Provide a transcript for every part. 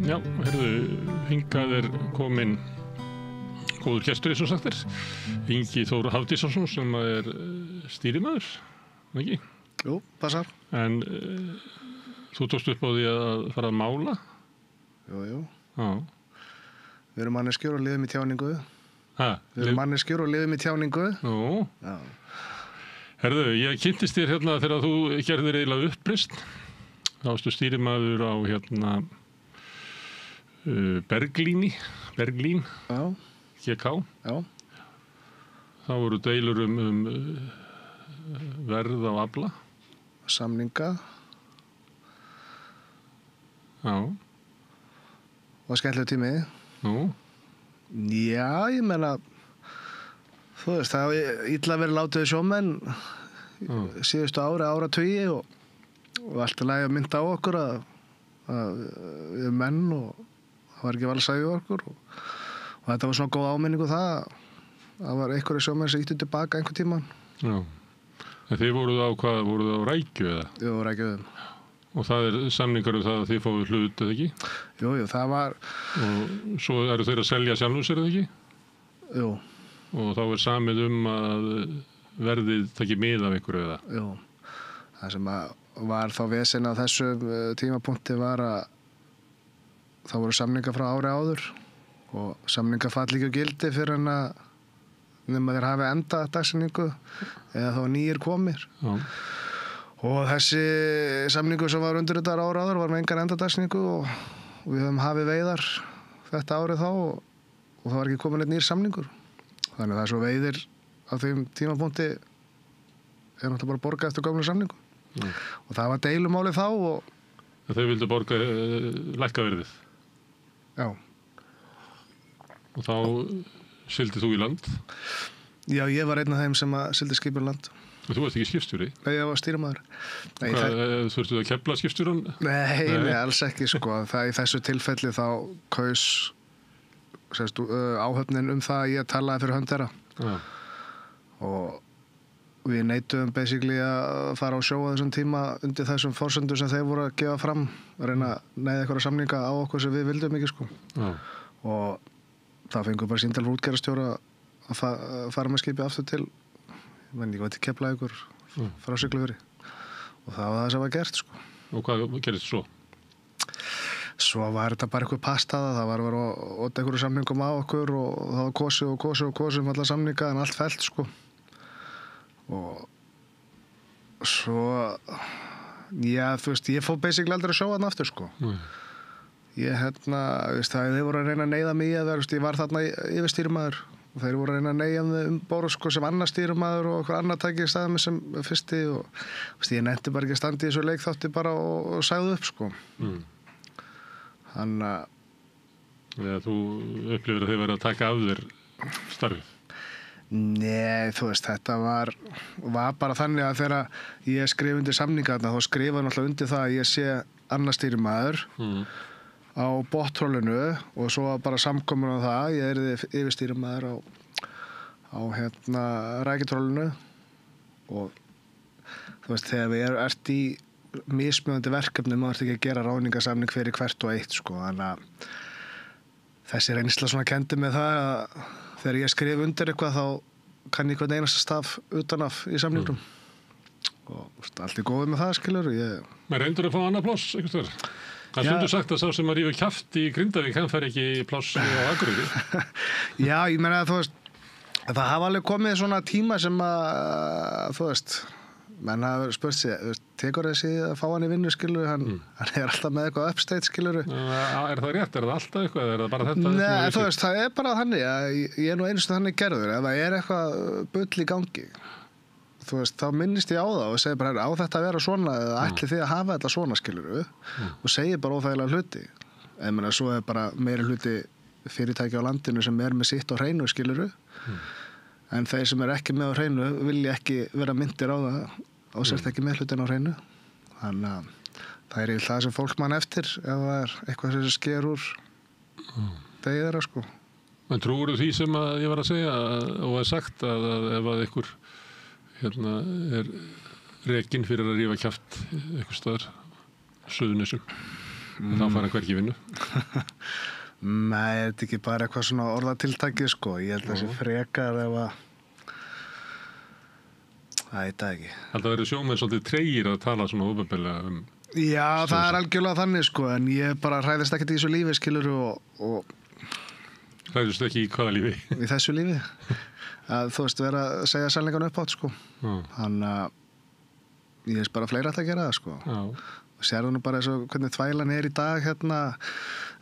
Já, hingað kominn góður gestur eins og sagt Ingi Þór Hafdísson sem stýrimaður, ekki? Jú, passar. En þú tókst upp á því að fara að mála? Jú. Já. Við erum manneskjur og lifum í tjáningu. Ha? Við erum manneskjur og lifum í tjáningu. Nú. Já. Ég kynntist þér þegar þú gerðir eiginlega uppreisn. Þá varstu stýrimaður á Berglín, Já. GK. Já. Þá voru deilur verð á afla. Samninga. Já. Og skemmtilegu tími. Nú. Já, ég meina, þú veist, það er illa verið látið sjómenn síðustu áratugi og allt í lagi að mynda á okkur að við erum menn og það var ekki valsæði okkur og þetta var svona góð áminningu það var einhverju sjómenn sem ýttu tilbaka einhvern tímann. Já. En þið voruð á hvað? Voruð á Rækju eða? Jú, Rækjuðum. Og það samningar það að þið fáið hlut, eða ekki? Jú, það var... Og svo þeir að selja sjálfum sér, eða ekki? Jú. Og þá samið að verðið taki mið af ykkur, eða? Jú. Það sem var þá vesen á þessum tímapunkti var að það voru samningar frá ári áður og samningar falli ekki á gildi fyrir en að nema þeir hafi enda dagsetningu eða þá nýir komir. Já. Og þessi samningu sem var undir þetta ára áður var með engan endadagsningu og við höfum hafið veiðar þetta árið þá og það var ekki komin eitt nýr samningur. Þannig að það er svo veiðir á þeim tímapunkti náttúrulega bara borgað eftir gömlu samningu. Og það var deilumálið þá og... En þau vildu borga lækka verðið? Já. Og þá sigldir þú í land? Já, ég var einn af þeim sem sigldi skipur land. Þú varst ekki skipstjóri? Nei, ég var stýrimaður. Þurftu að kefla skipstjóran? Nei, alls ekki sko. Það í þessu tilfelli þá kaus áhöfnin það að ég talaði fyrir hönd þeirra. Já. Og við neituðum basically að fara á sjó á þessum tíma undir þessum forsendum sem þeir voru að gefa fram, að reyna að neyða einhverja samninga á okkur sem við vildum ekki sko. Já. Og það fengum bara síndal útgerðarstjóra að fara með skipið aftur til ég veit ekki Keflavíkur frá Siglufirði og það var það sem var gert sko. Og hvað gerist svo? Svo var þetta bara eitthvað pastaða, það var að óta einhverju samningum á okkur og það var kosið alla samninga en allt fellt sko. Og svo já, þú veist, ég fór basically aldrei að sjá þarna aftur sko. Ég veist það, þeir voru að reyna að neyða mig að vera, ég var þarna yfirstýrimaður og þeir voru að reyna að neyja mig borð sko, sem annar stýrimaður og okkur annar tæki í staðið mig sem fyrsti og veist, ég nennti bara ekki að standa í þessu leikþátti bara og sagði upp sko. Þannig að þú upplifir að þið verið að taka af þér starfið? Nei, þú veist, þetta var bara þannig að þegar ég skrif undir samninga þarna, þá skrifa náttúrulega undir það að ég sé annar stýrimaður á bottrólinu og svo bara samkomin á það, ég yfirstýrimaður á rækitrólinu og þú veist, þegar við ert í mismunandi verkefni, maður ert ekki að gera ráðningarsamning fyrir hvert og eitt sko, þannig að þessi reynsla svona kendi með það að þegar ég skrif undir eitthvað þá kann ég hvern einasta staf utanaf í samningnum og allt er góðið með það skilur Men reyndur að fá annað pláss einhvers staðar? Það er stundu sagt að sá sem að rífa kjaft í Grindavík hann fær ekki pláss á Akureyri. Já, ég meina að þú veist það hafa alveg komið svona tíma sem að þú veist menn hafa spurt sig, tekur þessi að fá hann í vinnu skilur, hann alltaf með eitthvað upstate skilur. Er það rétt? Er það alltaf eitthvað? Er það bara þetta? Nei, þú veist, það er bara þannig að ég er nú einu sinni þannig gerður, ef það er eitthvað bull í gangi þú veist, þá minnist ég á það og segi bara á þetta að vera svona eða ætli þið að hafa þetta svona skilur og segi bara óþægilega hluti ég meina, svo er bara meiri hluti fyrirtæki á landinu sem er með sitt á hreinu skilur en þeir sem er ekki með á hreinu vilja ekki vera myndir á það og sért ekki með hlutin á hreinu þannig að það er það sem fólk mann eftir ef það er eitthvað sem sker úr degi þeirra sko. En trúirðu því sem að ég var að segja og að sagt að ef að ykkur er rekinn fyrir að rífa kjaft eitthvað staðar Suðurnesjum? Þá fara hvergi í vinnu. Nei, þetta ekki bara eitthvað svona orðatiltæki, sko. Ég held að þessi frekar ef að... Það veit það ekki. Haldið að verið sjómenn svolítið tregir að tala svona opinberlega Já, það er algjörlega þannig, sko, en ég bara hræðist ekkert í þessu lífi, skilur, og hræðist ekki í hvaða lífi? Í þessu lífi. Að, þú veist, vera að segja sannleikann upp átt, sko. Þannig að ég veist bara fleira alltaf að gera það, sko. Já. Og sérðu nú bara eins og hvernig þvælan í dag, hérna,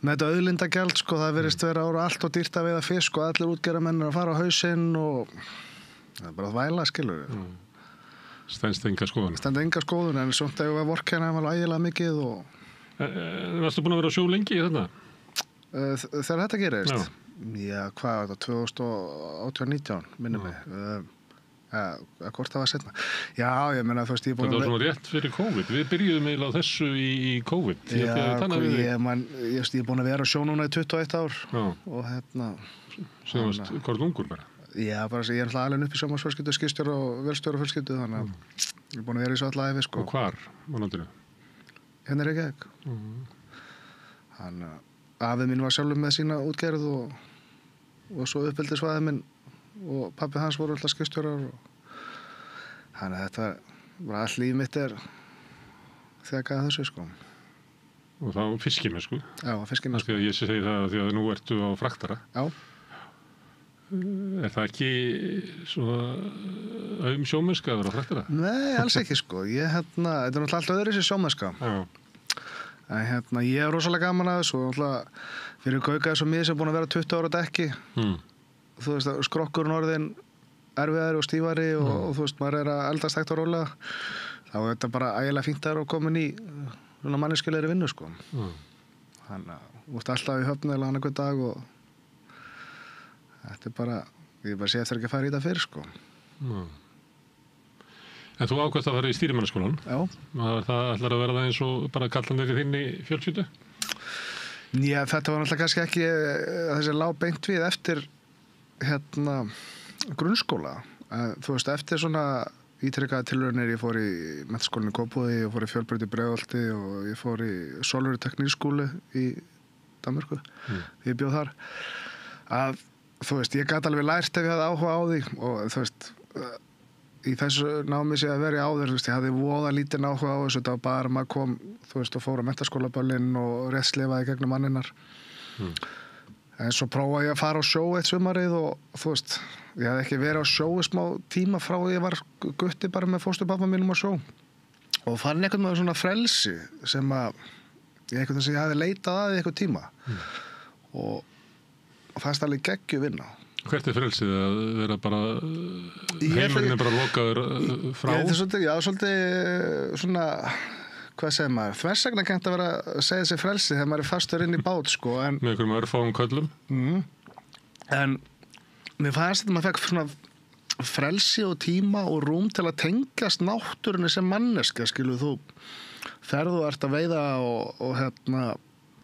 með þetta auðlindagjald, sko, það verðist vera ára allt og dýrt að veiða fisk og allir útgerðarmenn að fara á hausinn og það er bara þvæla, skilur. Stenst enga skoðun. Stenst enga skoðun, en svona þegar við vorkenna alveg ægilega mikið og... Varstu búin að vera á sjó lengi í þetta? Þegar þetta gerist? Já, hvað var þetta? 2018-19, minnum mig. Hvort það var setna. Já, ég meina, þú veist, ég er búin að... Þetta var svona rétt fyrir COVID. Við byrjuðum eiginlega á þessu í COVID. Já, ég er búin að vera á sjó núna í 21 ár. Já. Og hérna... Sem varst hvort ungur bara? Já, bara ég er alltaf alveg upp í sjómannsfjölskyldu, skipstjóra og velstjórafjölskyldu, þannig að ég er búin að vera í svo alla æfi, sko. Og hvar á landinu? Hérna er Reykjavík. Þannig að afið mín var sjálfur með sína útgerð og svo uppeldisvæðið minn og pabbi hans voru alltaf skipstjórar og þannig að þetta var all líf mitt er þegar að þessu, sko. Og þá fiskimennsku? Já, fiskimennsku. Því að ég segi það því að nú ertu á fraktara. Já. Er það ekki svona sjómennska að vera á fraktara? Nei, alls ekki, sko. Þetta er náttúrulega allt öðru þessi sjómennska. Já. En ég er rosalega gaman að þessu og náttúrulega fyrir Gaukaði svo mér sem er búin að vera 20 ára á dekki. Þú veist, skrokkurinn orðin erfiðari og stífari og þú veist, maður er að eldast hægt og rólega. Þá er þetta bara ægilega fínt að komin í svona manneskjulegri vinnu, sko. Þannig að þú ert alltaf í höfn eða annað hvern dag og þetta er bara, ég bara sé eftir ekki að fara í þetta fyrir, sko. En þú ákvæmst að fara í stýrimannaskólan? Já. Það ætlar að vera það eins og bara kallanir í þinni fjölskyldu? Já, þetta var náttúrulega kannski ekki þessi lá beint við eftir grunnskóla. Þú veist, eftir svona ítrykkaða tilraunir, ég fór í menntaskólann í Kópavogi, ég fór í Fjölbraut í Breiðholti og ég fór í Sólveri teknískúlu í Danmörku. Ég bjó þar. Þú veist, ég gat alveg lært ef ég hafði áhuga á því og þú veist, í þessu námi sé að vera áður, þú veist, ég hafði voða lítinn áhuga á þessu, þetta var bara maður kom, þú veist, og fór á menntaskólaböllin og rétt slifaði gegnum manninnar. En svo prófaði ég að fara á sjó eitt sumarið og þú veist, ég hafði ekki verið á sjó í smá tíma frá því ég var gutti bara með fósturpappa mínum á sjó og fann einhvern veginn svona frelsi sem að ég hafði leitað að í einhvern tíma og fannst alveg geggju vinna. Hvert er frelsið að vera bara heimurinn er bara lokaður frá? Svolítið svona, hvað segir maður, þversagnakennt að vera að segja þessi frelsi þegar maður er fastur inn í bát, sko. Með einhverjum örfáum köllum? En mér fannst þetta að maður fekk svona frelsi og tíma og rúm til að tengjast náttúrunni sem manneska, skilu, þú ferðu og ert að veiða og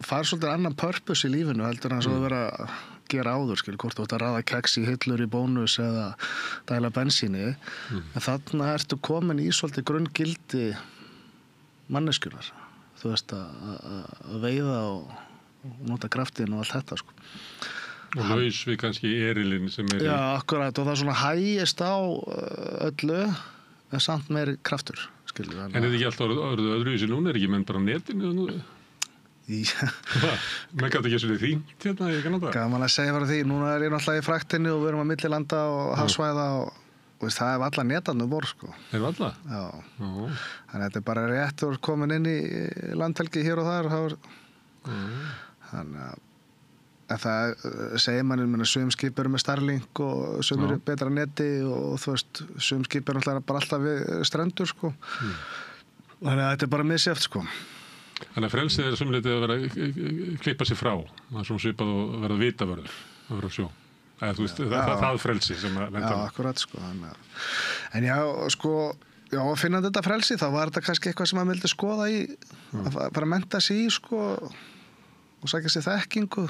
fara svolítið annan purpose í lífinu heldur en svo að vera að gera áður, skil, hvort þú ert að raða keks í hillur í bónus eða dæla bensíni en þarna ertu komin í svolítið grunngildi manneskjunar, þú veist að veiða og nota kraftinn og allt þetta, sko. Og laus við kannski erilinn sem er Já, akkurat, og það svona hægist á öllu en samt meiri kraftur, skilur. En er þetta ekki alltaf orðið öðruvísi núna, er ekki menn bara á netinu nú? Menn gæti ekki svona hringt hérna í Kanada? Gaman að segja bara því, núna er ég náttúrulega í fraktinni og við erum að millilanda og hafsvæða og það er alla netandu bor, sko. Er alla? Já. Þannig að þetta er bara rétt og komin inn í landhelgi hér og þar. Þannig að það segir manni, sum skip eru með Starlink og sum eru betra neti og þú veist, sum skip eru bara alltaf við strendur, sko. Þannig að þetta er bara misjæft, sko. Þannig að frelsið er sumleitið að vera að klippa sér frá, það er svona svipað og verða vitavörður að vera á sjó. Eða, þú veist, það frelsi sem að lenda. Já, akkurat, sko. En já, sko, að finna þetta frelsi, þá var þetta kannski eitthvað sem maður vildi skoða í, að fara að mennta sig í, sko, og sækja sér þekkingu.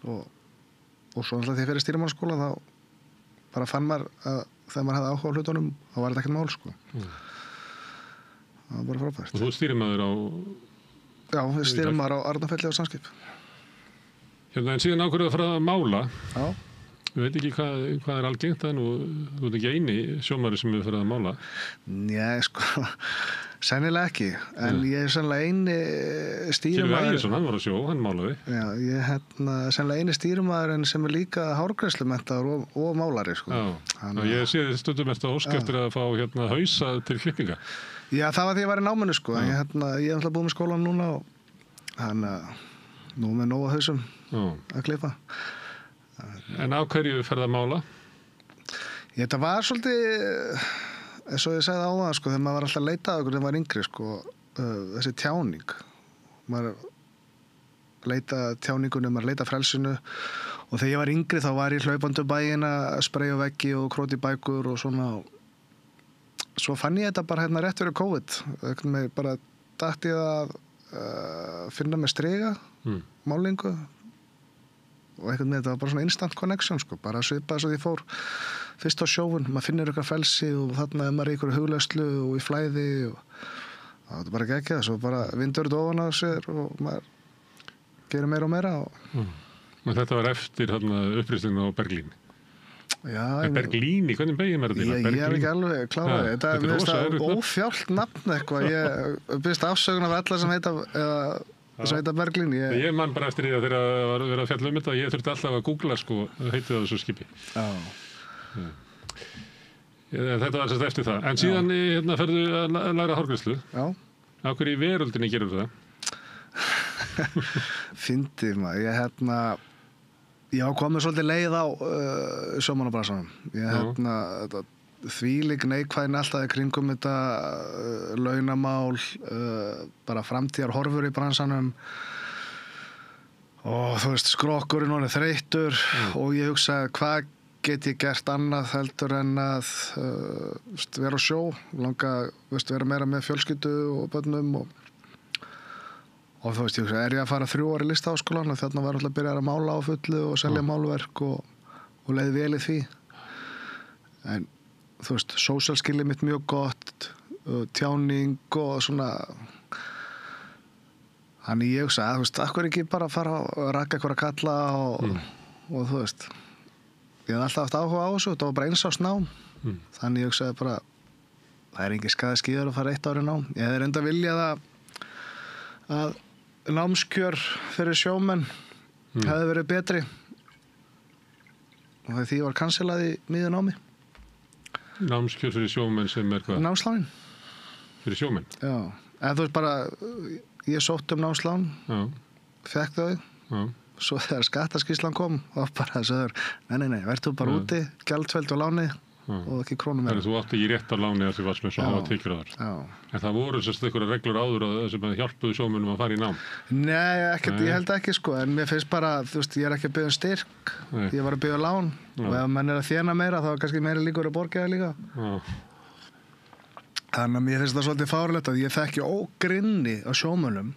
Og svo alltaf því fyrir stýrimannaskóla, þá bara fann maður að þegar maður hefði áhuga á hlutunum, þá var þetta ekkert mál, sko. Það var bara frábært. Og þú stýrimaður á Já, við stýrimaður á Arnarfelli og Samskip. Hérna, en síðan ákveður að fara að mála. Já. Ég veit ekki hvað algengt það nú, þú ert ekki eini sjómaður sem hefur farið að mála. Nei, sko, sennilega ekki, en ég sennilega eini stýrimaður... Silvi Ægisson, hann var á sjó, hann málaði. Já, ég sennilega eini stýrimaðurinn sem líka hárgreiðslumenntaður og málari, sko. Já, ég sé stundum eftir ósk eftir að fá hausa til klippinga. Já, það var því ég var í náminu, sko, en ég alltaf búið með skólan núna og nú með nóga hausum að klippa. En á hverju ferð að mála? Þetta var svolítið, eins og ég sagði á það, sko, þegar maður var alltaf að leita að okkur þegar maður var yngri, sko, þessi tjáning. Maður leita tjáningunum, maður leita frelsinu og þegar ég var yngri þá var ég hlaupandi bæinn að spreyja veggi og króti bækur og svona. Svo fann ég þetta bara rétt fyrir COVID. Mér bara datt ég að finna með striga, málingu. Og þetta var bara svona instant connection, sko, bara svipað svo því ég fór fyrst á sjóun, maður finnur eitthvað frelsi og þarna er maður í einhverju hugleiðslu og í flæði og það er bara geggjað, svo bara vindur þetta ofan á sér og maður gerir meira og meira. Og þetta var eftir uppreisninguna á Berglín? Já. Berglíni, hvernig beygir maður þetta? Ég hef ekki alveg klárað. Þetta er ófjált nafn eitthvað, ég byrst afsögun af alla sem heita Berglín. Ég man bara eftir því að þegar það var verið að fjalla þetta, ég þurfti alltaf að googla, sko, heitið það þessu skipi. Þetta var sérst eftir það. En síðan ferðu að læra hárgreiðslu. Já. Á hverju í veröldinni gerur það? Fyndið maður, ég komið svolítið leið á sjómannabrasanum. Þvílík neikvæðin alltaf í kringum þetta launamál, bara framtíðar horfur í bransanum og þú veist, skrokkurinn er þreyttur og ég hugsaði hvað get ég gert annað heldur en að vera á sjó, langa vera meira með fjölskyldu og börnum og þú veist, ég hugsaði, ég að fara 3 ára í Listaháskólann og þarna var alltaf að byrja að mála á fullu og selja málverk og leið vel í því. En þú veist, sósíalskilið mitt mjög gott, tjáning og svona. Þannig ég hugsa, þú veist, akkur ekki bara fara að raka eitthvað að kalla og þú veist, ég hef alltaf haft áhuga á þessu, þetta var bara eins árs nám. Þannig ég hugsaði bara, það er engin skaði skíður að fara 1 ári nám. Ég hefði reynda viljað að námskjör fyrir sjómenn hefði verið betri og því var kanselað í miðju námi. Námskjör fyrir sjómenn sem hvað? Námslánin. Fyrir sjómenn? Já, en þú veist bara, ég sótt námslán, fekk þau, svo þegar skattaskýrslan kom, og bara þessu nei, verður bara úti, gjaldfeld og láni og ekki krónum meira. Þannig þú átti ekki rétt á láni að því varst með svo hafa tekjur á þar. En það voru sérst einhverja reglur áður sem hjálpuðu sjómennum að fara í nám? Nei, ég held ekki, sko, en mér finnst bara, þú veist, ég er ekki að biðja styrk, ég var að biðja lán og ef menn er að þéna meira þá er kannski meira líkur að borga það líka. Þannig að mér finnst það svolítið fárlegt að ég þekki ógrynni á sjómönnum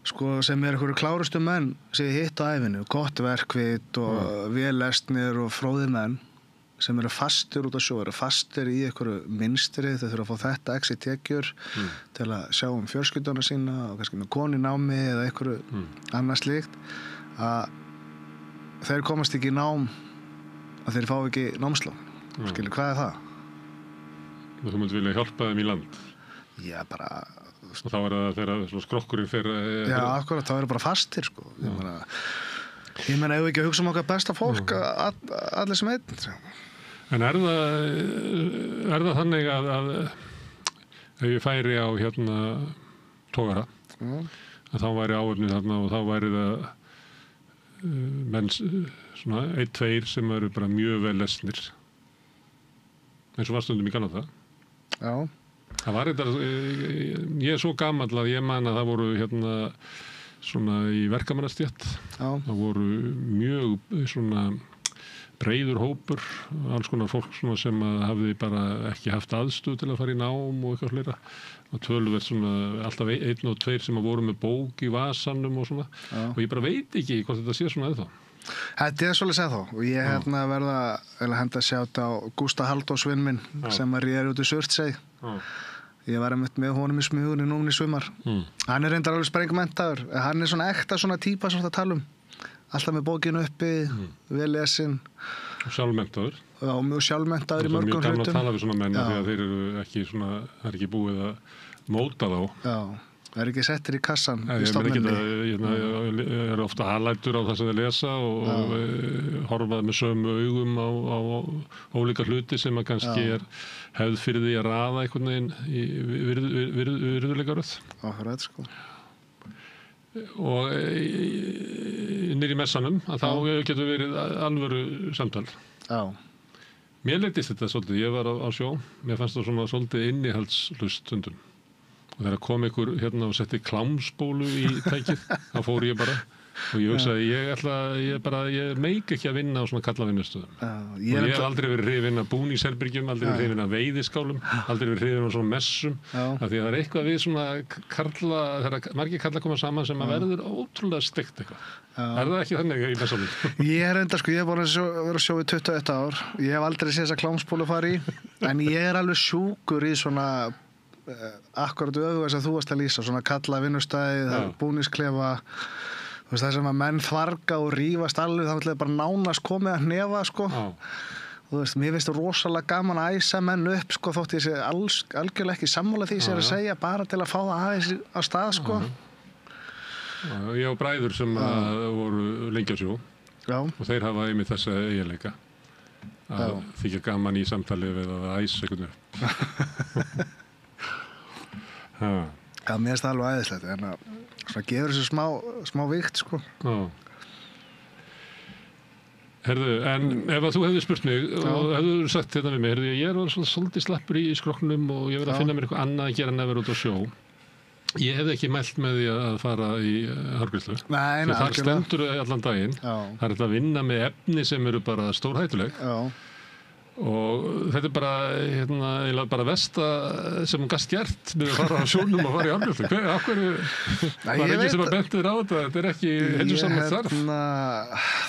sko, sem er einhverju klárustu menn sem ég hitt á ævinu, gott verkvit og vel lesnir og fróðir menn sem eru fastir út á sjó, eru fastir í einhverju mynstri, þau þurfa að fá þetta x í tekjur til að sjá fjölskylduna sína og kannski með konu í námi eða einhverju annað slíkt, að þeir komast ekki í nám að þeir fá ekki námslán. Skilur, hvað er það? Þú myndir vilja hjálpa þeim í land? Já, bara... Og þá er það þegar skrokkurinn fyrir... Já, akkurat, þá eru bara fastir, sko. Ég meina, ef við ekki að hugsa okkar besta fólk, allir sem einn. En er það þannig að ef ég færi á togara, að þá væri áöfnið þarna og þá væri það menn svona 1-2 sem eru bara mjög vel lesnir, eins og var stundum í Kanada. Já. Það var þetta, ég er svo gamall að ég man að það voru svona í verkamannastétt. Það voru mjög svona breiður hópur, alls konar fólk svona sem hafði bara ekki haft aðstöð til að fara í nám og eitthvað fleira. Og töluvert svona alltaf 1 og 2 sem voru með bók í vasanum og svona. Og ég bara veit ekki hvort þetta sé svona eða þá. Þetta er svolítið segð þá og ég verða að henda sjátt á Gústa Halldórs vinn minn sem réður út í Surtsey. Ég var einmitt með honum í Smugunni núna í sumar. Hann reyndar alveg sprengmenntaður. Hann svona ekta svona típa sem þetta tala alltaf með bókinu uppi, vel lesin. Sjálfmenntaður. Já, mjög sjálfmenntaður í mörgum hlutum. Það er mjög gaman að tala við svona menn því að þeir eru ekki svona, það er ekki búið að móta þá. Já, það er ekki settir í kassan í stofnunni. Ég er ofta aðlætur á það sem þeir lesa og horfað með sömu augum á ólíka hluti sem að kannski er hefð fyrir því að raða einhvern veginn í virðuleikaröð. Akkurat, sko. Og niður í messanum að þá getur verið alvöru samtal. Já. Mér leiddist þetta svolítið, ég var á sjó, mér fannst það svona svolítið innihaldslust stundum. Og þegar kom einhver hérna og setti klámsbólu í tækið, þá fór ég bara og ég hugsaði, ég meik ekki að vinna á svona kallavinnustöðum. Og ég hef aldrei verið hrifinn af búningsherbergjum, aldrei verið hrifinn af veiðiskálum, aldrei verið hrifinn af svona messum, af því að það er eitthvað við svona karla, þegar margir karla koma saman sem að verður ótrúlega steikt eitthvað. Er það ekki þannig í messunum? Ég er enda, sko, ég hef búin að vera að sjó í 21 ár, ég hef aldrei séð þessa klámsbólu fari í, en ég er alveg sjúkur í svona akkurat öðveg sem þú varst að lýsa, svona kalla vinnustæði, búningsklefa. Þú veist, það sem að menn þvarga og rífast alveg, þá ætlaði bara nánast komið að hnefa, sko. Þú veist, mér finnst það rosalega gaman að æsa menn upp, sko, þótt ég sé algjörlega ekki sammála því sem ég er að segja, bara til að fá það aðeins á stað, sko. Ég á bræður sem voru lengi á sjó og þeir hafa einmitt þessa eiginleika að þykja gaman í samtali við að æsa einhvern veginn. Já, mér finnst það alveg æðislegt, en að svona gefur þessu smá vikt, sko. Herðu, en ef að þú hefði spurt mig og hefðu sagt þetta við mig, herðu, ég er svolítið slappur í skroknum og ég verið að finna mér eitthvað annað að gera en að vera út á sjó. Ég hefði ekki mælt með því að fara í hárgreiðslu. Nei, þar stendur allan daginn. Það er að vinna með efni sem eru bara stórhættuleg. Og þetta er bara, bara versta sem hún gast gert með að fara á sjónum og fara í hárgreiðslu. Af hverju var ekki sem að benti þér á þetta? Þetta er ekki heilsusamlegt starf.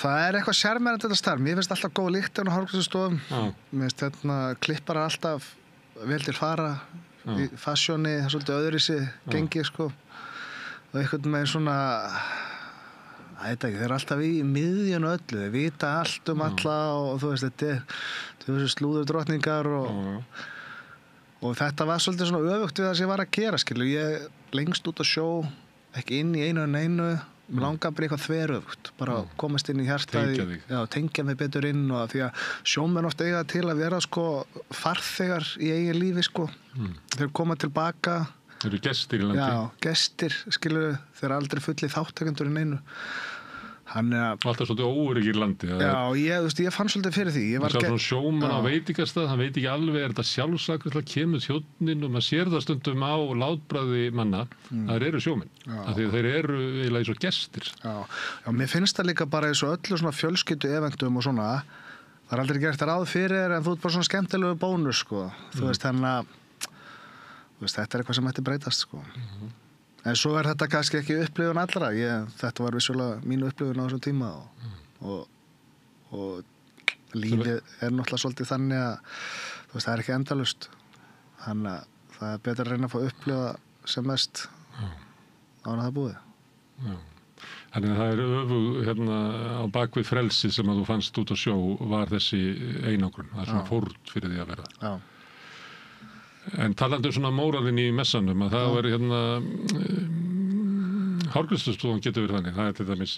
Það er eitthvað sjarmerandi þetta starf. Mér finnst alltaf góð lykt á hárgreiðslustofum. Mér finnst klippar alltaf vel til fara. Í fasjóni, það er svolítið öðruvísi gengið, sko. Og einhvern veginn svona, þeir eru alltaf í miðjun og öllu, þeir vita allt um alla og þú veist, þetta er þessu slúður drottningar og þetta var svolítið svona öfugt við það sem ég var að gera, skilur. Ég lengst út á sjó, ekki inn í einu en einu, mér langar bara eitthvað þveröfugt, bara komast inn í hjartaði, tengja mig betur inn og því að sjómenn oft eiga til að vera, sko, farþegar í eigin lífi, sko. Þeir koma tilbaka. Þeir eru gestir í landi. Já, gestir, skilur, þeir eru aldrei fulli þáttakendur en einu. Alltaf svolítið óöruggir í landi. Ég fann svolítið fyrir því. Það er svona sjómann á veitingastað, hann veit ekki alveg, er þetta sjálfsagt kemur þjónninn og maður sér það stundum á látbragði manna, það eru sjómenn. Af því að þeir eru eiginlega eins og gestir. Já, mér finnst það líka bara eins og öllu svona fjölskyldu-eventum og svona, það er aldrei gert ráð fyrir en þú ert bara svona skemmtilegu bónus, sko. Þú veist, þannig að þetta er eitthvað sem ætti breytast, sko. En svo er þetta kannski ekki upplifun allra. Þetta var vissulega mínu upplifun á þessum tíma og lífið er náttúrulega svolítið þannig að það er ekki endalaust. Þannig að það er betur að reyna að fá upplifa sem mest án að það búið. Þannig að það er á bakvið frelsi sem að þú fannst út á sjó var þessi einangrun. Það er svona fórn fyrir því að vera. Já. En talandi svona móralinn í messanum að það var hárgreiðslustofan getur verið þannig. Það er til dæmis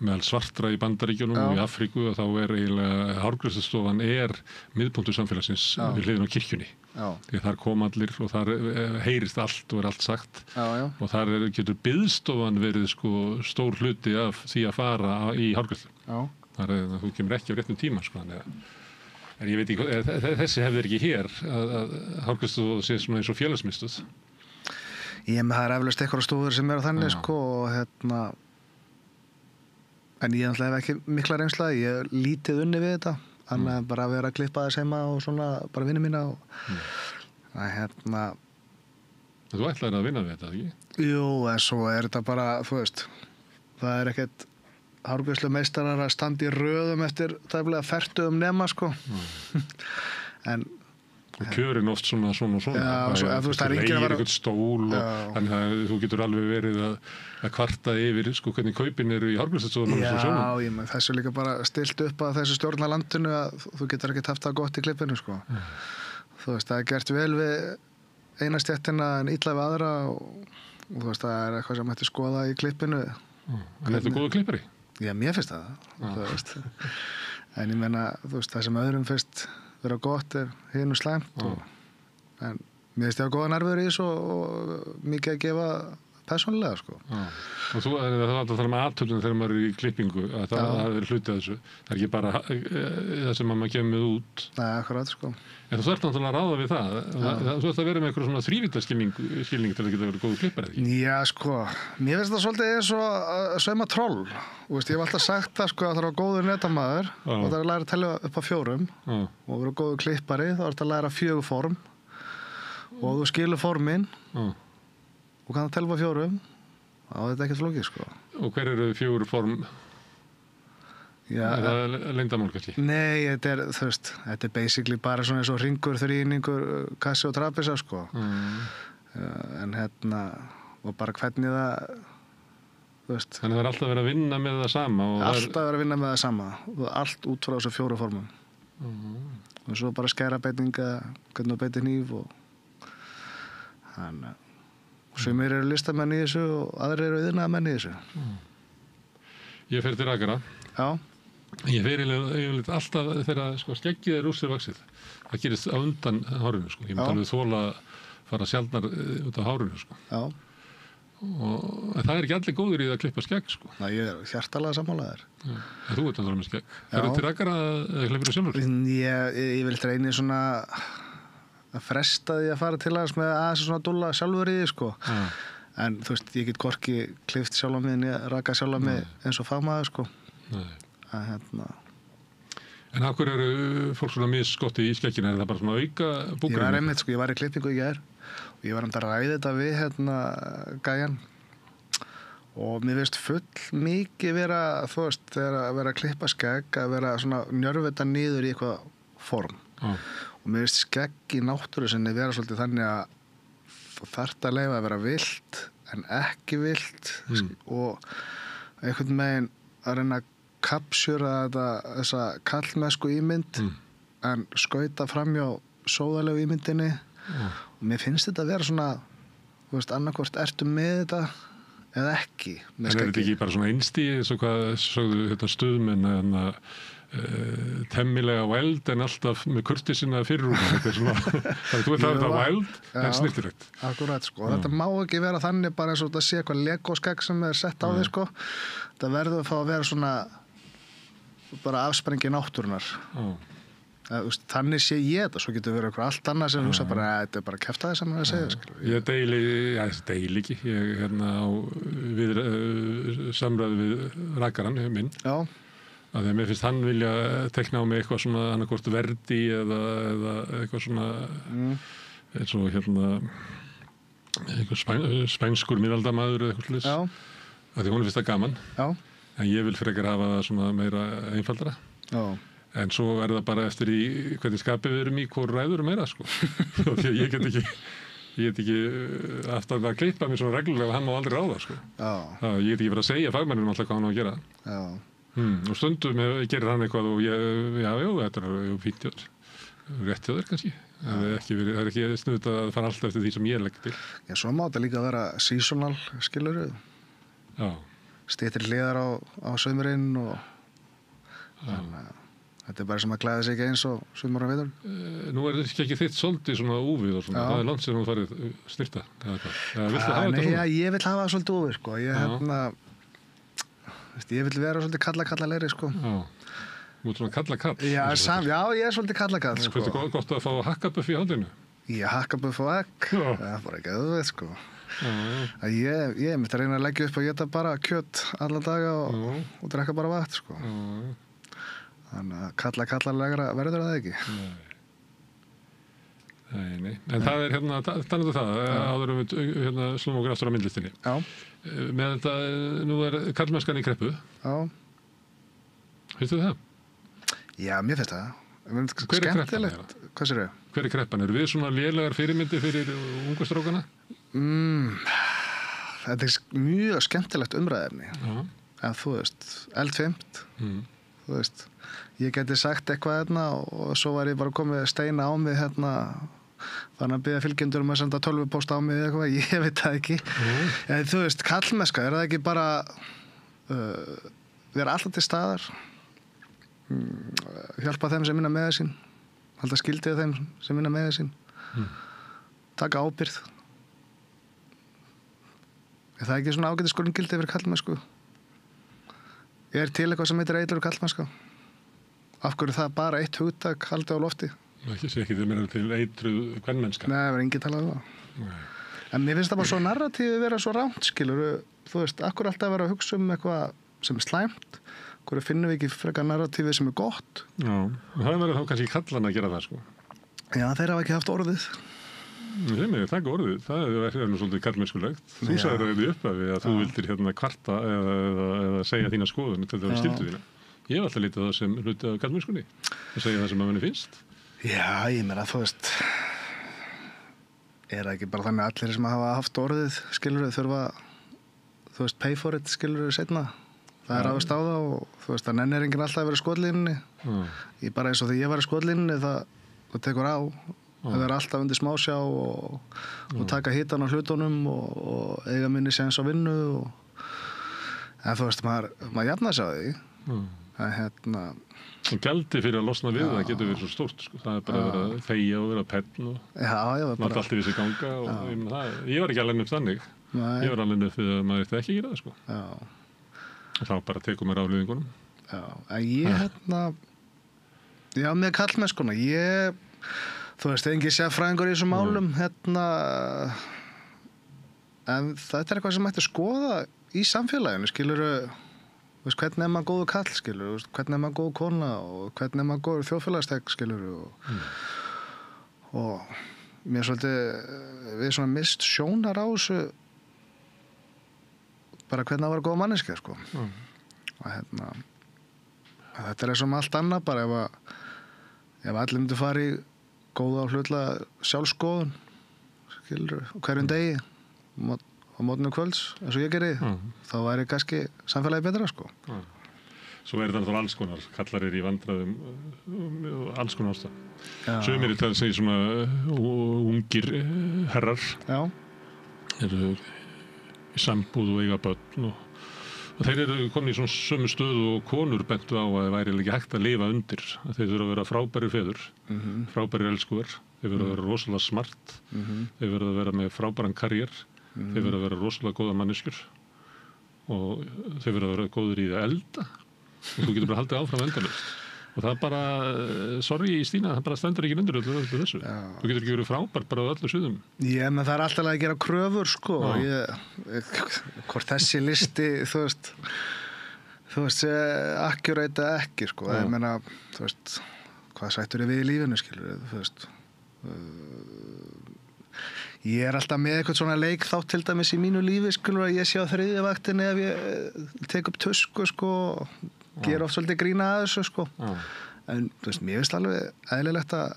meðal svartra í Bandaríkjunum og í Afríku og þá er eiginlega hárgreiðslustofan miðpunktur samfélagsins við hliðina á kirkjunni. Því þar kom allir og þar heyrist allt og er allt sagt og þar getur biðstofan verið, sko, stór hluti af því að fara í hárgreiðslu. Þú kemur ekki á réttum tíma, sko, en ég veit ekki, þessi hefðir ekki hér að hárgreiðslustofa sé svona eins og félagsmiðstöð. Það er eflaust eitthvað stofur sem eru þannig, sko, og en ég hef ekki mikla reynsla, ég hef lítið unni við þetta, þannig að bara vera að klippa þess heima og svona, bara vinna mína og Þú ætlaðir að vinna við þetta, ekki? Jú, en svo er þetta bara, þú veist, það er ekkert hárgreiðslumeistarar að standa í röðum eftir tæplega 40 nema, sko. En og kjörin oft svona Já, þú veist, það er enginn að vera eitthvað stól og þannig að þú getur alveg verið að kvarta yfir sko, hvernig kaupin eru í hárgreiðslustofunum. Já, ég með þessu líka bara stilt upp að þessu stjórna landinu að þú getur ekki haft það gott í klippinu sko. Þú veist, það er gert vel við eina stéttina en illa við aðra og þú veist, það er eitthvað sem hætti skoða í klippinu. En þetta góða klippari? Já, mér finnst það, þú veist. En ég meina, þú veist, það sem öðrum finnst vera gott hinu slæmt en mér finnst ég að góða nervur í þessu og mikið að gefa persónulega sko. Og þú er alltaf þar með aðtöflun þegar maður er í klippingu að það er hluti af þessu. Það er ekki bara það sem maður kemur út. Nei, akkurat sko. En þú þarft náttúrulega að ráða við það. Þú ert að vera með eitthvað svona þrívítaskilning til að geta verið góðu klippar eða ekki? Já sko, mér finnst það svolítið eins og að sauma troll. Þú veist, ég hef alltaf sagt það sko að það er góður netamaður og það er að læra að tella upp á 4 og vera góður klippari þá er það að læra 4 form og þú skilur formin og kann að tella upp á 4 þá er þetta ekkert flókið sko. Og hver eru 4 form? Já, er það leyndarmál kannski? Nei, þú veist, þetta er basically bara svona eins og hringur, þríhyrningur, kassi og trapisa sko. En og bara hvernig það, þú veist. Þannig það er alltaf verið að vinna með það sama? Alltaf verið að vinna með það sama og allt út frá þessu 4 formum. Og svo bara skæra beitinga, hvernig þú beitir hníf og þannig. Sumir eru listamenn í þessu og aðrir eru iðnaðarmenn í þessu. Ég fer til rakara. Já. Ég fer yfirleitt alltaf þegar sko, skeggið er úr sér vaxið. Það gerist á undan hárinu. Sko. Ég myndi alveg þola að fara sjaldnar út af hárinu. Sko. Já. En það er ekki allir góður í það að klippa skegg. Sko. Næ, ég er hjartalega sammálaður. En þú ert náttúrulega með skegg. Ferðu til rakara eða klippir þú sjálfur? Ég vil reyni svona að fresta því að fara til aðeins með aðeins svona dúlla sjálfur í því sko. En þú veist, ég get hvorki klippt sjálf á mig en ég raka sjálf á mig eins og fagmaður sko. En af hverju eru fólk svona misskotti í skegginu? Er það bara svona auka búkurinn? Ég var einmitt sko, ég var í klippingu í gær og ég var að ræða þetta við gæjan og mér finnst full mikið vera, þú veist, þegar að vera að klippa skegg að vera svona njörvita niður í eitthvað form. Og mér finnst skegg í náttúru sinni vera svolítið þannig að þú þarft að leyfa að vera vilt en ekki vilt og einhvern veginn að reyna að kapsjúra þessa kallmessku ímynd en skauta framjá sóðalegu ímyndinni og mér finnst þetta að vera svona, þú veist, annarkvort ertu með þetta eða ekki. En er þetta ekki bara svona einstíð eins og hvað sögðu þetta stuðmenn temmilega væld en alltaf með kurtisina fyrir hún. Þetta er svona, þú ert að það væld en snirtilegt. Akkurat sko, þetta má ekki vera þannig bara eins og þetta sé eitthvað legoskegg sem er sett á því sko. Þetta verður að fá að vera svona bara afsprengi náttúrunar. Þannig sé ég þetta, svo getur verið eitthvað allt annað sem hugsa bara, þetta er bara kjaftaði sem það segja. Ég deili ekki, ég á samræði við rakarann minn. Já. Að mér finnst hann vilja tekna á mig eitthvað svona annarkvort verdi eða eitthvað svona eins og eitthvað spænskur miðaldamaður eða eitthvað slúðis. Já. Því hún finnst það gaman. Já. En ég vil frekar hafa það svona meira einfaldara. Já. En svo er það bara eftir í hvernig skapið við erum í hvor ræður meira sko. Því að ég get ekki aftur að klippa mér svona reglulega hann má aldrei ráða sko. Já. Ég get ekki verið að segja fagmennum alltaf hvað hann á að gera. Já. Og stundum gerir hann eitthvað og þetta er fínt hjá þér. Rétt hjá þér kannski. Það er ekki snuðt að fara alltaf eftir því sem ég legg til. Já, svo má þetta líka að vera seasonal, skilurðu. Já. Styttri hliðar á sömurinn og þetta er bara sem að klæða sig ekki eins og sumar á vetur. Nú er þetta ekki þitt svolítið svona úfið og svona. Það er langt sem þú farið snirta. Viltu hafa þetta svona? Ég vil hafa það svolítið úfið sko. Ég vil vera svolítið kalla-leiri sko. Já. Þú ert svona kalla-kall? Já, ég er svolítið kalla-kall sko. Finnst þið gott að fá hakkabuff í haldinu? Já, hakkabuff og egg. Það er bara ekki auðvitað sko. Ég myndi að reyna að leggja upp og geta bara kjöt alla daga og drekka bara vatn sko. Þannig að kalla-legra verður það ekki. Nei. En það er talandi það, áður við slúmum okkur aftur á myndlistinni. Já. Með þetta, nú er karlmennskan í kreppu. Já. Finnst þið það? Já, mér finnst það. Hver er kreppan? Hvað sér þau? Hver er kreppan? Eru við svona lélegar fyrirmyndi fyrir ungu strákana? Þetta er mjög skemmtilegt umræðefni. En þú veist, eldfimt. Þú veist, ég geti sagt eitthvað hérna og svo var ég bara komið steina á mig hérna, þannig að biðja fylgjendur að senda 12 post á mig eða eitthvað, ég veit það ekki. En þú veist, kallmennska, er það ekki bara vera alltaf til staðar, hjálpa þeim sem vinna með sín, halda skildið þeim sem vinna með sín, taka ábyrgð. Er það ekki svona ágætis grunngildi fyrir kallmennsku? Er til eitthvað sem heitir eitlur kallmennska? Af hverju það bara eitt hugtak haldið á lofti? Ekki sé ekki þau meira til eitruð kvenmennska. Nei, það var enginn talað um það. En mér finnst það bara svo narratífi vera svo rámt, skilur. Þú veist, akkur alltaf vera að hugsa eitthvað sem er slæmt, hverju finnum við ekki frekar narratífi sem er gott. Já, það verður þá kannski kallan að gera það, sko. Já, þeir hafa ekki haft orðið. Þeim er taka orðið, það er nú svolítið kallmennskulegt. Þú sagðir það í upphafi að þú vildir hérna kvarta eða segja þína skoðun til það skildu þína. Ég hef alltaf litið það sem hluti af kallmennskunni, að segja það sem að manni finnst. Já, ég meina, þú veist, er það ekki bara þannig að allir sem hafa haft orðið, skilur þau, þurfa, þú veist, pay for it, skilur þau setna. Það er ráðist á það og þú veist, það nennir enginn alltaf að vera í skotlínunni. Ég bara eins og þegar ég var í skotlínunni, það tekur á. Það vera alltaf undir smásjá og taka hitan á hlutunum og eiga minni séns á vinnu. En þú veist, maður jafnar sig á því. En hérna... Gjaldi fyrir að losna við það getur verið svo stórt, sko. Það er bara að vera þegja og vera penn og láta allt í vissi ganga og ég var ekki alveg upp þannig. Ég var alveg upp við að maður eftir ekki gera það, sko. Og þá bara tekum mér aflýðingunum. Já, en ég já, með kallmennskuna, þú veist, engin sérfræðingur í þessum málum, en þetta er eitthvað sem mætti skoða í samfélaginu, skilurðu, veist, hvernig er maður góður kall, skilurðu, hvernig er maður góður kona og hvernig er maður góður þjóðfélagstegn, skilurðu, og mér svolítið, við svona mist sjónar á þessu, bara hvernig það var góð manneskja, sko. Og þetta er eins og með allt annað, bara ef allir myndi fara í góða og hlutla sjálfskoðun, skilur, hverjum degi á mótnu kvölds, eins og ég geri, þá væri kannski samfélagi betra, sko. Svo er þetta alls konar, kallar í vandræðum, alls konar ástæð. Sumir það segir svona ungir herrar, eru í sambúð og eiga börn og þeir eru komin í svona sömu stöðu og konur bentu á að það væri ekki hægt að lifa undir. Þeir þurfa að vera frábæri feður, frábæri elskuver, þeir verða að vera rosalega smart, þeir verða að vera með frábæran karriér, þeir verða að vera rosalega góða manneskjur og þeir verða að vera góður í að elda og þú getur bara haldið áfram endalaust. Og það bara, sorry Stína, það bara stendur ekki undir öllu þessu. Þú getur ekki verið frábært bara á öllu sviðum. Men það er alltaf að gera kröfur, sko. Hvort þessi listi, þú veist, accurate eða ekki, sko. Ég meina, þú veist, hvað sættur við í lífinu, skilur, þú veist. Ég er alltaf með eitthvað svona leik þátt til dæmis í mínu lífi, skilur, að ég sé á þriðja vaktinni ef ég tek upp tusku, sko, gera oft svolítið grína að þessu, sko. En þú veist, mér finnst alveg eðlilegt að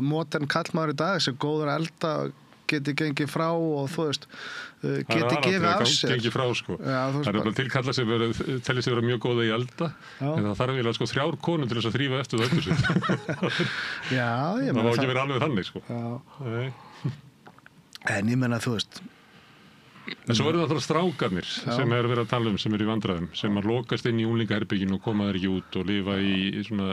modern kallmaður í dag sem góður að elda geti gengið frá og þú veist geti gefið af sér. Gengið frá, sko. Það er bara tilkalla sem telli sig vera mjög góða í elda en það þarf eiginlega sko 3 konur til þess að þrífa eftir það öllu sitt. Já, ég meina það má ekki vera alveg þannig, sko. En ég meina, þú veist. En svo eru það strákarnir sem er verið að tala sem eru í vandræðum, sem að lokast inn í unglingaherberginu og koma þær ekki út og lifa í svona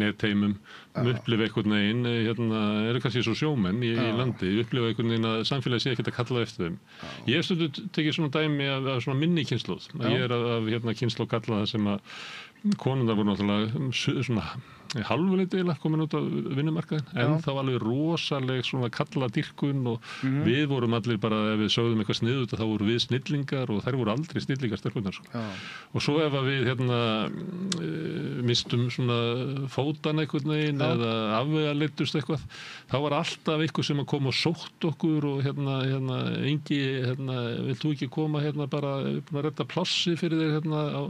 netheimum, upplifa einhvern veginn, eru kannski svo sjómenn í landi, upplifa einhvern veginn að samfélagi sé ekkert að kalla eftir þeim. Ég hef stundum tekið svona dæmi af svona minni kynslóð. Ég er af kynslóð kallaða sem að konundar voru náttúrulega svona halvuleiti komin út á vinnumarkaðin en þá alveg rosaleg svona kalladýrkun og við vorum allir bara ef við sögðum eitthvað sniðut þá voru við snillingar og þær voru aldrei snillingar stelpurnar sko. Og svo ef að við mistum svona fótan einhvern veginn eða afvegaleiddust eitthvað þá var alltaf eitthvað sem að koma og sótt okkur og Ingi vilt þú ekki koma bara að redda plássi fyrir þig á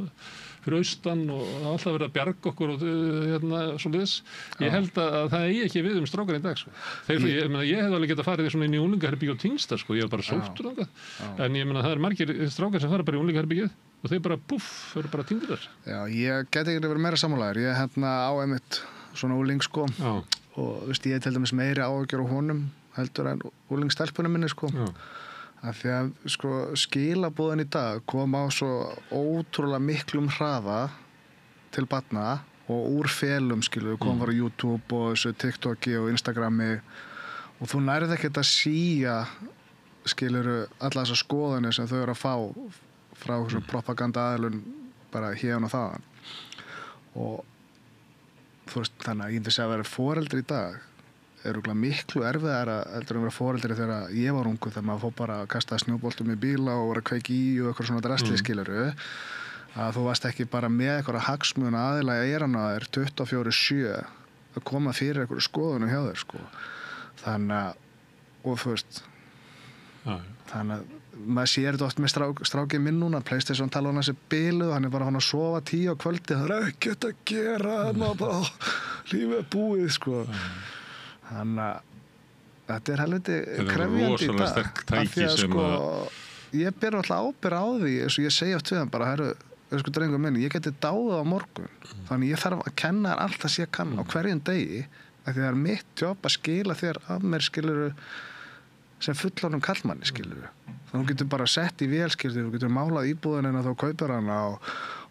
fyrir austan og það var alltaf verið að bjarga okkur og svoleiðis. Ég held að það eigi ekki við strákar í dag, sko. Ég hefði alveg getað farið svona inn í unglingaherbergi og Tingstar, sko, ég var bara sóttur þangað. En ég meina það margir strákar sem fara bara í unglingaherbergið og þeir bara eru bara týndir þar. Já, ég geti ekki verið meira sammálaður. Ég á einmitt svona ungling, sko. Og veist, ég til dæmis meiri áhyggjur á honum heldur en unglingstelpunum minni, sko. Af því að sko, skilaboðin í dag kom á svo ótrúlega miklum hraða til barna og úr felum, kom frá YouTube og þessu TikToki og Instagrami og þú nærið ekkert að síja alla þessar skoðanir sem þau eru að fá frá propagandaaðilum bara hérna og þaðan og þú veist, þannig að ég myndi segja að vera foreldri í dag miklu erfiðara heldur en vera foreldri þegar ég var ungur þegar maður fór bara að kasta snjóboltum í bíla og vera að kveiki í og eitthvað svona drastli skiluru að þú varst ekki bara með eitthvað hagsmuna aðila í eyranu á þér 24/7 að koma fyrir eitthvað skoðunum hjá þér sko. Þannig að og þú veist þannig að maður sér þetta oft með strákið minn núna PlayStation tala hann þessi biluð hann bara hann að sofa 10 á kvöldi það ekkert að gera lífið búið sko. Þannig að þetta helviti krefjandi í dag af því að sko ég ber alltaf ábyrgð á því eins og ég segi oft við hann bara sko drengur minni, ég geti dáið á morgun þannig ég þarf að kenna þér allt það sem ég kann á hverjum degi af því það er mitt jobb að skila þér af mér skiluru sem fullorðnum kallmanni skiluru þannig að þú getur bara sett í vél skiluru þú getur málað íbúðinina þá kaupir hana og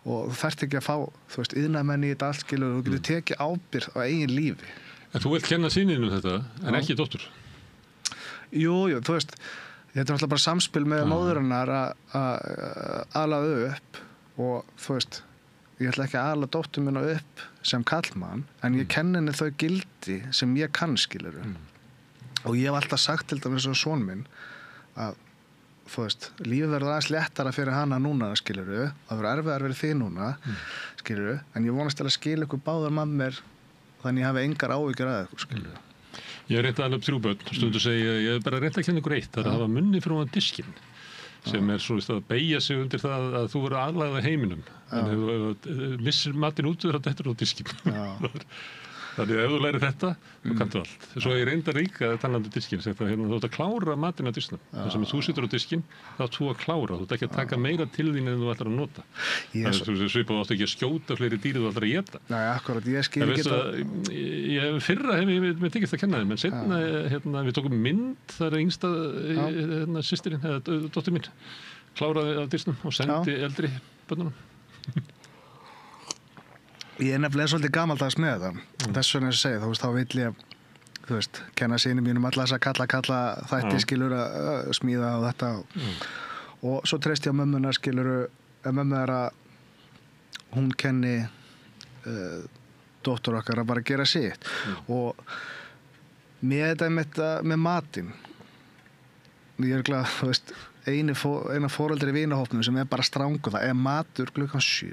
þú þarft ekki að fá þú veist iðnamenn í þetta allt skiluru þú getur tekið ábyrgð á eigin lífi. En þú vilt kenna syninu þetta, en ekki dóttur? Jú, þú veist, þetta er alltaf bara samspil með móðurinnar að ala upp og þú veist, ég ætla ekki að ala dóttur minna upp sem kallmann, en ég kenni henni þau gildi sem ég kann skiluru. Og ég hef alltaf sagt til dæmis á son minn að þú veist, lífið verður aðeins léttara fyrir hana núna skiluru, það verður erfiðar fyrir þig núna skiluru, en ég vonast til að skila ykkur báðar með mér þannig ég hafi engar áhyggjur að eitthvað, skilju. Ég reyndi alveg upp 3 börn, stundu segi ég hef bara reyndi að kenna ykkur eitt, það er að hafa munni fyrir hún diskinn, sem er svo að beygja sig undir það að þú verður aðlagað að heiminum, en ef þú missir matinn út þá dettur þú á diskinn. Þannig að ef þú lærir þetta, þá kanntu allt. Svo ég reyndi að ríka talandi diskinn, þú ætti að klára matinn á disknum. Það sem þú situr á diskinn, þá átt þú að klára. Þú ætti ekki að taka meira til þín en þú ætlar að nota. Þannig að svipað átt ekki að skjóta fleiri dýri þú ætlar að éta. Nei, akkurat, ég skil ekki það. Fyrra hef ég með tekist að kenna þeim, en seinna við tókum mynd, það er yngsta systirinn, eða dóttir mín, kláraði af disknum og sendi eldri börnunum. Ég er nefnilega svolítið gamaldags með þetta. Þess vegna sem ég segi, þá vill ég, þú veist, kenna synum mínum alla þess að kalla þætti skilur að smíða og þetta. Og svo treysti ég á mömmuna skilur að mömmu er að hún kenni dóttur okkar að bara gera sitt. Og með þetta með matinn, ég er glad, þú veist, eina foreldri í vinahópnum sem er bara strangur, það er matur klukkan 7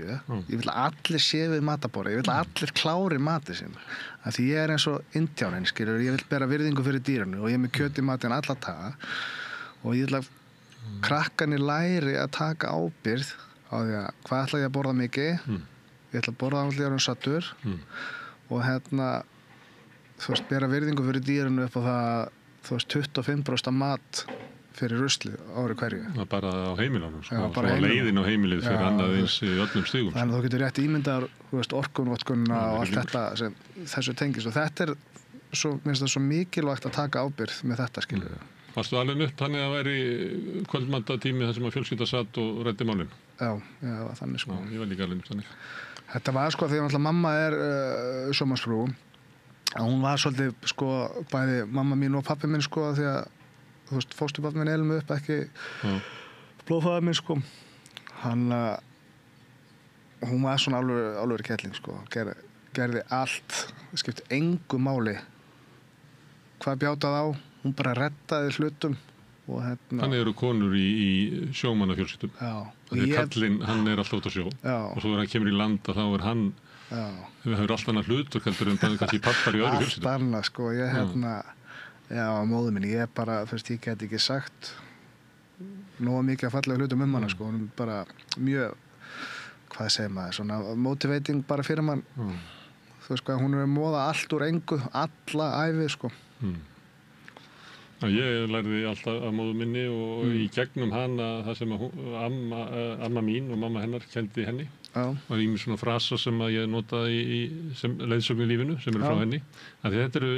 ég vil að allir séu við mataborði ég vil að allir klári matið sín af því ég er eins og indjáninn skilur ég vil bera virðingu fyrir dýranu og ég er með kjöt í matinn alla daga og ég vil að krakkarnir læri að taka ábyrgð á því að hvað ætla ég að borða mikið ég ætla að borða allir sattur og þú veist, bera virðingu fyrir dýranu upp á það þú veist, 25% mat fyrir rusli ári hverju. Bara á heimilunum, sko. Bara leiðin á heimilið fyrir annað eins í öllum stigum. Þannig að þú getur rétt ímyndar, þú veist, orkunvotkunna og allt þetta sem þessu tengist og þetta er svo, minnst það svo mikilvægt að taka ábyrgð með þetta, skilur við. Varstu alveg upp þannig að væri kvöldmandatími þar sem að fjölskylda satt og ræddi málin? Já, þannig sko. Já, ég var líka alveg upp þannig. Þetta var sko, þegar alltaf mamma er sjómannsfrú, hún var svolítið sko, bæði mamma mín og pabbi minn sko, því að þú veist, fóstupappi minn elum upp, ekki blóðfæður minn, sko. Hún var svona alveg kettling, sko. Gerði allt, skipti engu máli. Hvað bjátaði á, hún bara reddaði hlutum. Og Þannig eru konur í sjómannafjölskyldum. Þannig kallinn, hann er alltaf út á sjó. Og svo þegar hann kemur í land, þá er hann, við höfum alltaf annað hlutur, heldur en kannski pappar í öðru fjölskyldum. Allt annað, sko. Já, móður minni, ég bara, þú veist, ég get ekki sagt nógu mikið að fallega hlutum hana, sko, hún er bara mjög hvað segir maður, svona motivating bara fyrir mann. Þú veist hvað, hún móða allt úr engu, alla ævi, sko. Ég lærði alltaf af móður minni og í gegnum hana það sem amma mín og mamma hennar kendi henni. Og í svona frasa sem ég notaði sem leiðsögn í lífinu sem eru frá henni. Þetta eru,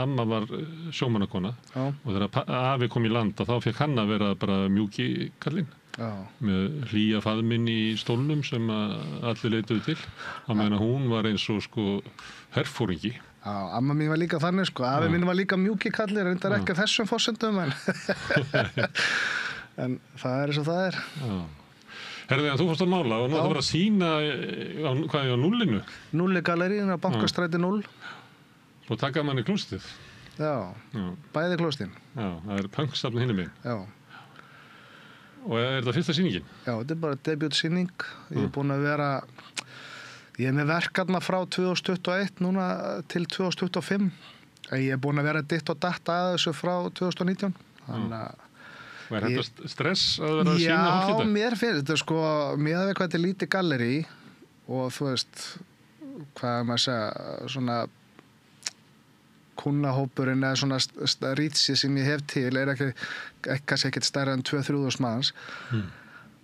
amma var sjómannakona og þegar afi kom í land þá fekk hann að vera bara mjúki kallinn. Með hlýja faðminn í stólnum sem allir leituðu til. Á meðan hún var eins og sko herfóringi. Amma mín var líka þannig, sko. Afi mín var líka mjúki kallir, reyndar ekki þessum forsendum, en það er eins og það er. Herðu, þú fórst að mála og nú það var að sýna á núllinu. Núlli gallerín á Bankastræti 0. Og taka manni klóstið. Já, bæði klóstin. Já, það er punksafn hinum megin. Já. Og er þetta fyrsta sýningin? Já, þetta er bara debútsýning. Ég er búinn að vera... Ég er með verkarna frá 2021 núna til 2025. Ég er búinn að vera ditt og datt að þessu frá 2019. Þannig að... Og er þetta stress að vera að sýna hótt þetta? Já, mér finnst þetta sko, mér veit hvað þetta er lítið gallerí og þú veist, hvað maður segja, svona kunnahópurinn eða svona rítsi sem ég hef til er kannski ekkert stærra en 2-3 manns.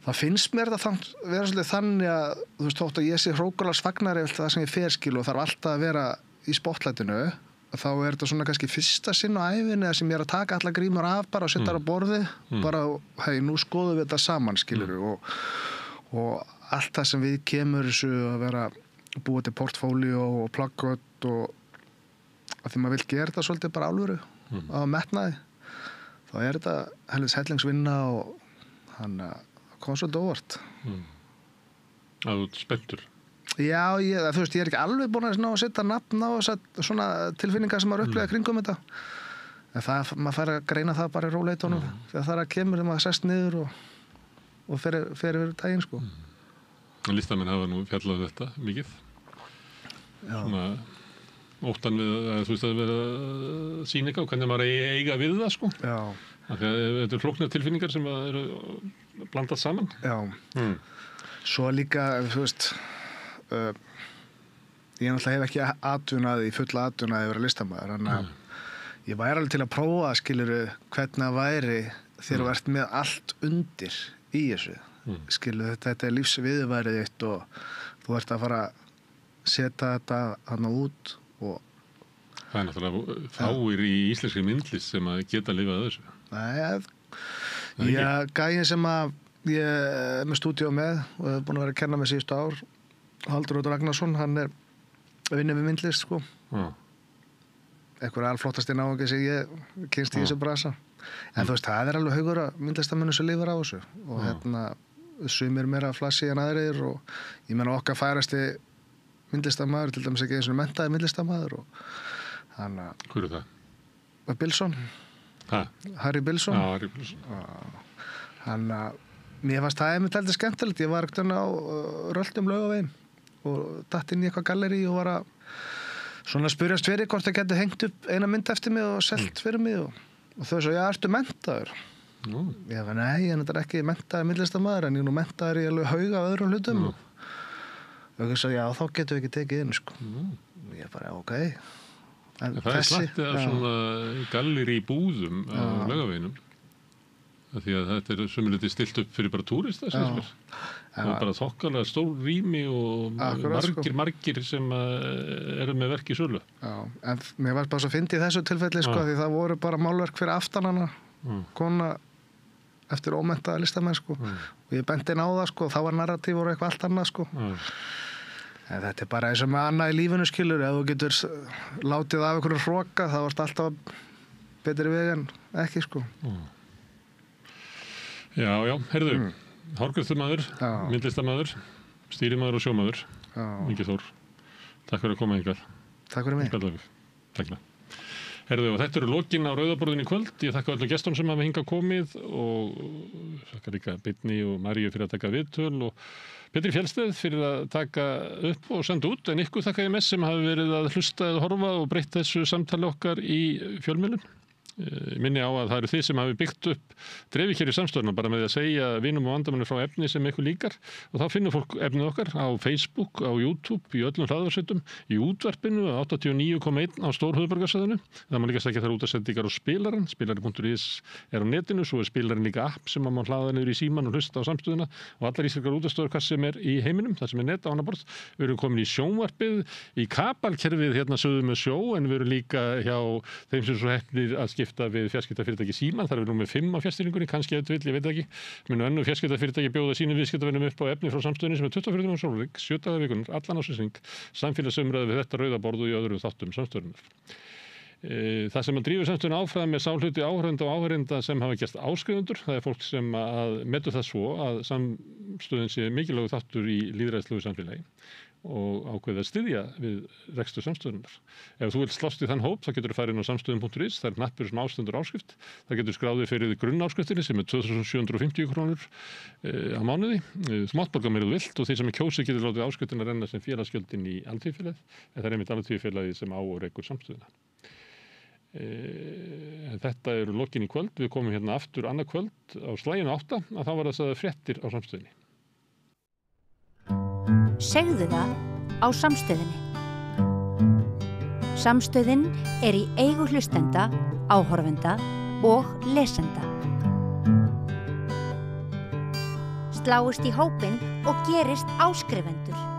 Það finnst mér þetta vera svolítið þannig að, þú veist, þótt að ég sé hrókarlags fagnari eftir það sem ég fer og þarf alltaf að vera í spotlightinu, þá er þetta svona kannski fyrsta sinn á ævinni sem ég er að taka alla grímur af bara og setja þar á borði, bara, hei, nú skoðum við þetta saman, skilurðu, og allt það sem við kemur þessu að vera búið til portfólió og plaggött og að því maður vil gera þetta svolítið bara alvöru á metnaði, þá er þetta hellingsvinna og hann kom svolítið óvart. Að þú ert spenntur? Já, þú veist, ég er ekki alveg búinn að setja nafn á þessar svona tilfinningar sem maður upplega kringum þetta. En maður fær að greina það bara í róleitunum. Þegar það kemur þegar maður sest niður og fer yfir daginn, sko. Listamenn hafa nú fjallað þetta mikið. Já. Svona óttan við að þú veist að vera sýninga og hvernig maður eiga við það, sko. Já. Þegar þetta eru flóknar tilfinningar sem eru blandað saman. Já. Svo líka, þú veist, ég náttúrulega hef ekki atvinnaði, fulla atvinnaði að vera listamaður, þannig að ég væri alveg til að prófa, skilurðu, hvernig það væri þegar þú ert með allt undir í þessu. Skilurðu, þetta er lífsviðurværið þitt og þú ert að fara að setja þetta þarna út og... Það er náttúrulega fáir í íslenskri myndlist sem að geta lifað þessu. Nei, gæinn sem að ég er með stúdíó með og hef búin að vera að kenna með síðustu ár, Halldór Ragnarsson, hann er vinnur við myndlist, sko. Eitthvað alflottasti náungi sem ég kynst í þessu brasa. En þú veist, það er alveg haugur að myndlistamönnum sem lifar á þessu og sumir meira flassi en aðrir og ég menna okkar færasti myndlistamaður, til dæmis ekki eins og menntaði myndlistamaður og hann að... Hver er það? Bilson. Harry Bilson. Já, Harry Bilson. Hann að mér fannst það einmitt heldur skemmtilegt. Ég var ekkert á Röldum Laugaveginn og datt inn í eitthvað gallerí og var að svona spyrjast fyrir hvort það geti hengt upp eina mynd eftir mig og selt fyrir mig og þau svo, já, ertu menntaður? Ég var, nei, en þetta er ekki menntaður myndlistamaður en ég nú menntaður í alveg hauga af öðrum hlutum og þau svo, já, þá getum við ekki tekið inn, sko. Ég bara, ok. En það er slattið af svona gallerí í búðum á Laugaveginum. Því að þetta er sömuleyti stilt upp fyrir bara túrista, sem mér. Það er bara þokkalega stór rými og margir sem eru með verk í sölu. Já, en mér var bara svo fyndið í þessu tilfelli, sko, því það voru bara málverk fyrir aftan hana, kona eftir ómenntaða listamenn, sko. Og ég benti inn á það, sko, þá var narratív og eitthvað allt annað, sko. En þetta er bara eins og með annað í lífinu, skilur, ef þú getur látið af einhverju hroka, þá varst alltaf betri veg en ekki, sko. Já, heyrðu, hárgreiðslumaður, myndlistamaður, stýrimaður og sjómaður, Ingi Þór. Takk fyrir að koma hingað. Takk fyrir mig. Takk. Heyrðu, og þetta eru lokin á Rauðaborðinu í kvöld. Ég þakka öllum gestum sem hafa hingað komið og þakka líka Birni og Maríu fyrir að taka viðtöl og Pétri Fjellsteð fyrir að taka upp og senda út. En ykkur þakka ég mest sem hafi verið að hlusta eða horfa og breytt þessu samtali okkar í fjölmiðlum. minni á að það eru þið sem hafi byggt upp dreifikerfi samstöðuna bara með að segja vinum og vandamönnum frá efni sem eitthvað líkar og þá finnur fólk efnið okkar á Facebook, á YouTube, í öllum hlaðvarpsveitum, í útvarpinu 89,1 á stórhöfuðborgarsvæðinu. Það má líka sækja þar útvarpssendingar á spilarann, spilari.is á netinu, svo spilarinn líka app sem má hlaða niður í símann og hlusta á samstöðuna og allar íslenskar útvarpsstöðvar hvað sem í heiminum, það sem net á annað borð. Við erum komin í sjónvarpið, í kabalkerfið hérna sögðu með sjó en við erum líka hjá þeim sem svo heppnir að skipta við fjarskiptafyrirtæki Símann, þar er við nú með 5 á fjarstýringunni, kannski ef ég veit ekki. Munu önnur fjarskiptafyrirtæki bjóða sínum viðskiptavinum upp á efni frá samstöðinni sem er 24 tíma sólarhring, 7 daga vikunnar, allan ársins, samfélagsumræðu við þetta rauða borð og í öðrum þáttum samstöðinnar. Það sem að drífur samstöðuna áfram er sá hluti áhorfenda og áhorfenda sem hafa gerst áskrifundur. Það er fólk sem að metur það svo að samstöðin sé mikilvægur þáttur í lýðræðislegu samfélagi og ákveðið að styðja við rekstur samstöðunar. Ef þú vilt slást í þann hóp, þá getur þú farið inn á samstöðun.is, það er hnappur sem ástendur áskrift. Það getur skráðið fyrir grunnáskriftinni sem er 2.750 krónur á mánuði. Smátt borga meira þú vilt og þeir sem er kjósið getur látið áskriftina renna sem félagsgjöldin í alþýðufélagið, en það er einmitt alþýðufélagið sem á og rekur samstöðuna. Þetta eru lokin í kvöld, við komum hérna aftur annað kvöld á slaginu 8 að þá var það sagði fréttir á samstöðinni. Segðu það á samstöðinni. Samstöðin er í eigu hlustenda, áhorfenda og lesenda. Sláist í hópinn og gerist áskrifendur.